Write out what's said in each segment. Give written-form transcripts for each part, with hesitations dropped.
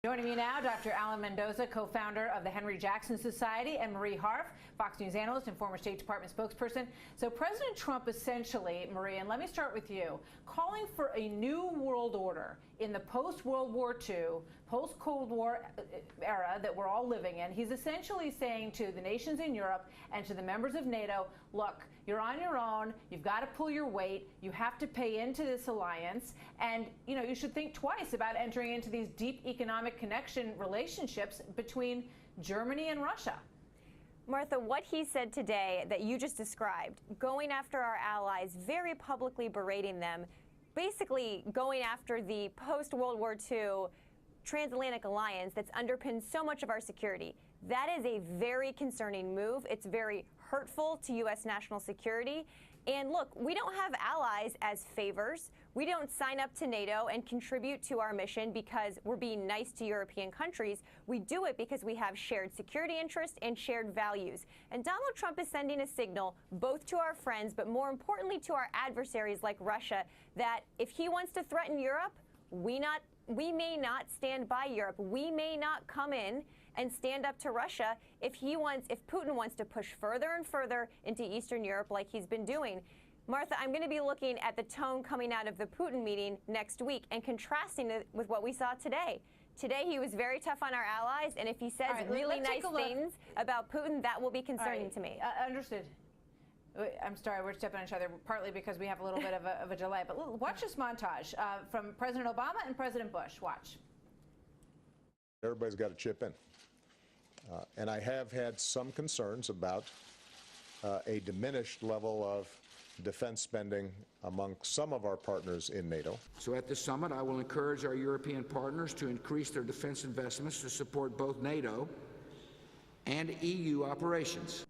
Joining me now, Dr. Alan Mendoza, co-founder of the Henry Jackson Society, and Marie Harf, Fox News analyst and former State Department spokesperson. So President Trump essentially, Marie, and let me start with you, calling for a new world order in the post-World War II, post-Cold War era that we're all living in. He's essentially saying to the nations in Europe and to the members of NATO, look, you're on your own, you've got to pull your weight, you have to pay into this alliance, and you should think twice about entering into these deep economic connection relationships between Germany and Russia. Martha, what he said today that you just described, going after our allies, very publicly berating them, basically going after the post-World War II transatlantic alliance that's underpinned so much of our security. That is a very concerning move. It's very hurtful to U.S. national security. And look, we don't have allies as favors. We don't sign up to NATO and contribute to our mission because we're being nice to European countries. We do it because we have shared security interests and shared values. And Donald Trump is sending a signal both to our friends, but more importantly to our adversaries like Russia, that if he wants to threaten Europe, we may not stand by Europe. We may not come in and stand up to Russia if Putin wants to push further and further into Eastern Europe like he's been doing. Martha, I'm going to be looking at the tone coming out of the Putin meeting next week and contrasting it with what we saw today. Today he was very tough on our allies, and if he says really nice things about Putin, that will be concerning to me. Understood. I'm sorry, we're stepping on each other, partly because we have a little bit of a delay. But watch this montage from President Obama and President Bush. Watch. Everybody's got to chip in. And I have had some concerns about a diminished level of defense spending among some of our partners in NATO. So at this summit, I will encourage our European partners to increase their defense investments to support both NATO and EU operations.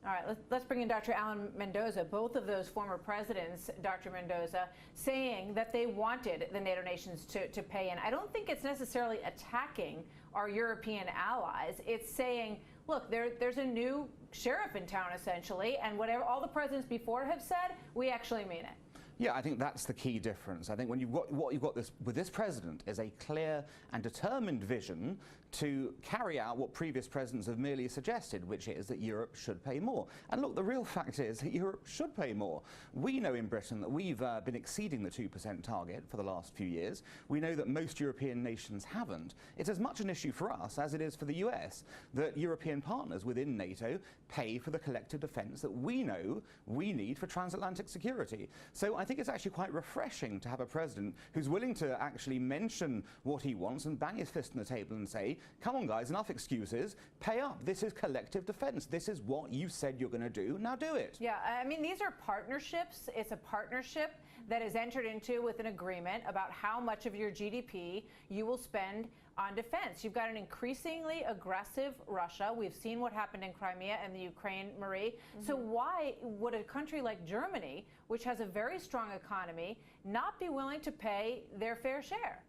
All right, let's bring in Dr. Alan Mendoza. Both of those former presidents, Dr. Mendoza, saying that they wanted the NATO nations to pay in. I don't think it's necessarily attacking our European allies. It's saying, look, there's a new sheriff in town, essentially, and whatever all the presidents before have said, we actually mean it. Yeah, I think that's the key difference. I think when what you've got with this president is a clear and determined vision to carry out what previous presidents have merely suggested, which is that Europe should pay more. And look, the real fact is that Europe should pay more. We know in Britain that we've been exceeding the 2% target for the last few years. We know that most European nations haven't. It's as much an issue for us as it is for the US that European partners within NATO pay for the collective defense that we know we need for transatlantic security. So I think it's actually quite refreshing to have a president who's willing to actually mention what he wants and bang his fist on the table and say, come on guys, enough excuses, pay up. This is collective defense. This is what you said you're going to do. Now do it. Yeah, I mean, these are partnerships. It's a partnership that is entered into with an agreement about how much of your GDP you will spend on defense. You've got an increasingly aggressive Russia. We've seen what happened in Crimea and the Ukraine, Marie. So why would a country like Germany, which has a very strong economy, not be willing to pay their fair share?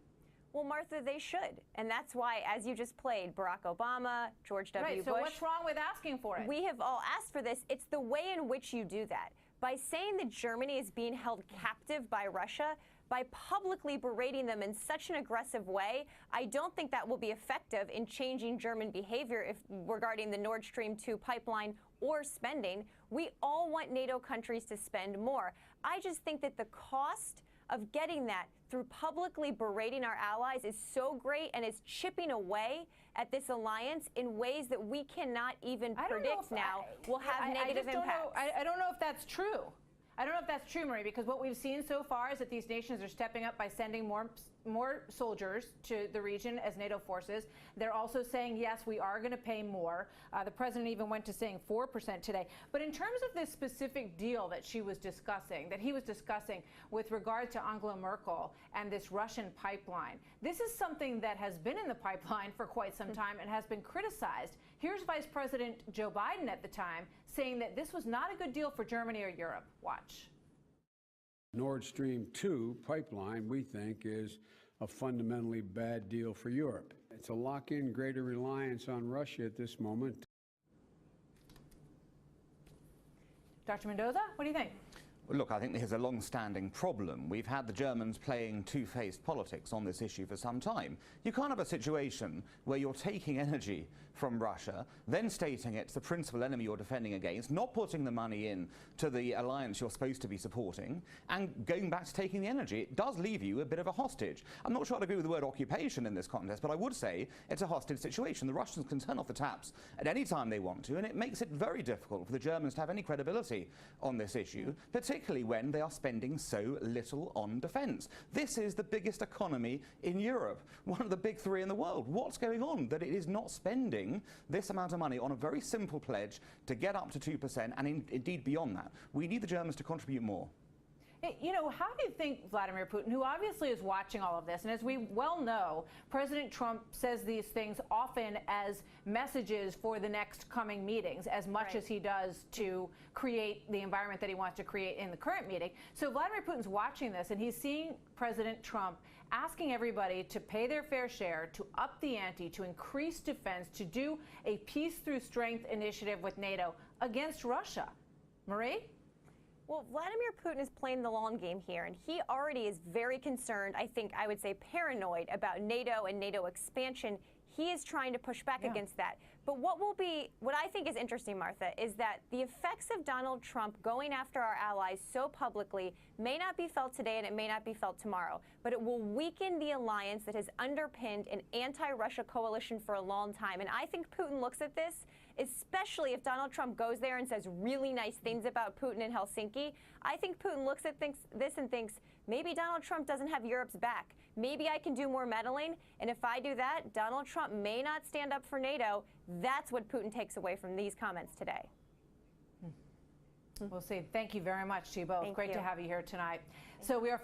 Well, Martha, they should. And that's why, as you just played, Barack Obama, George W. Bush. So what's wrong with asking for it? We have all asked for this. It's the way in which you do that. By saying that Germany is being held captive by Russia, by publicly berating them in such an aggressive way, I don't think that will be effective in changing German behavior regarding the Nord Stream 2 pipeline or spending. We all want NATO countries to spend more. I just think that the cost of getting that through publicly berating our allies is so great, and it's chipping away at this alliance in ways that we cannot even predict now will have negative impacts. I don't know if that's true. I don't know if that's true, Marie, because what we've seen so far is that these nations are stepping up by sending more soldiers to the region as NATO forces. They're also saying, yes, we are going to pay more. The president even went to saying 4% today. But in terms of this specific deal that he was discussing with regard to Angela Merkel and this Russian pipeline, this is something that has been in the pipeline for quite some time and has been criticized. Here's Vice President Joe Biden at the time saying that this was not a good deal for Germany or Europe. Watch. Nord Stream 2 pipeline, we think, is a fundamentally bad deal for Europe. It's a lock-in greater reliance on Russia at this moment. Dr. Mendoza, what do you think? Look, I think there's a long-standing problem. We've had the Germans playing two-faced politics on this issue for some time. You can't have a situation where you're taking energy from Russia, then stating it's the principal enemy you're defending against, not putting the money in to the alliance you're supposed to be supporting, and going back to taking the energy. It does leave you a bit of a hostage. I'm not sure I'd agree with the word occupation in this context, but I would say it's a hostage situation. The Russians can turn off the taps at any time they want to, and it makes it very difficult for the Germans to have any credibility on this issue, particularly when they are spending so little on defence. This is the biggest economy in Europe, one of the big three in the world. What's going on that it is not spending this amount of money on a very simple pledge to get up to 2% and indeed beyond that? We need the Germans to contribute more. You know, how do you think Vladimir Putin, who obviously is watching all of this, and as we well know, President Trump says these things often as messages for the next coming meetings, as much as he does to create the environment that he wants to create in the current meeting. So Vladimir Putin's watching this, and he's seeing President Trump asking everybody to pay their fair share, to up the ante, to increase defense, to do a peace through strength initiative with NATO against Russia. Marie? Well, Vladimir Putin is playing the long game here, and he already is very concerned, I would say paranoid about NATO and NATO expansion. He is trying to push back against that. But what I think is interesting, Martha, is that the effects of Donald Trump going after our allies so publicly may not be felt today and it may not be felt tomorrow, but it will weaken the alliance that has underpinned an anti-Russia coalition for a long time. And I think Putin looks at this, especially if Donald Trump goes there and says really nice things about Putin in Helsinki. I think Putin looks at this and thinks, maybe Donald Trump doesn't have Europe's back. Maybe I can do more meddling, and if I do that, Donald Trump may not stand up for NATO. That's what Putin takes away from these comments today. We'll see. Thank you very much to you both. Thank Great you. to have you here tonight. So we are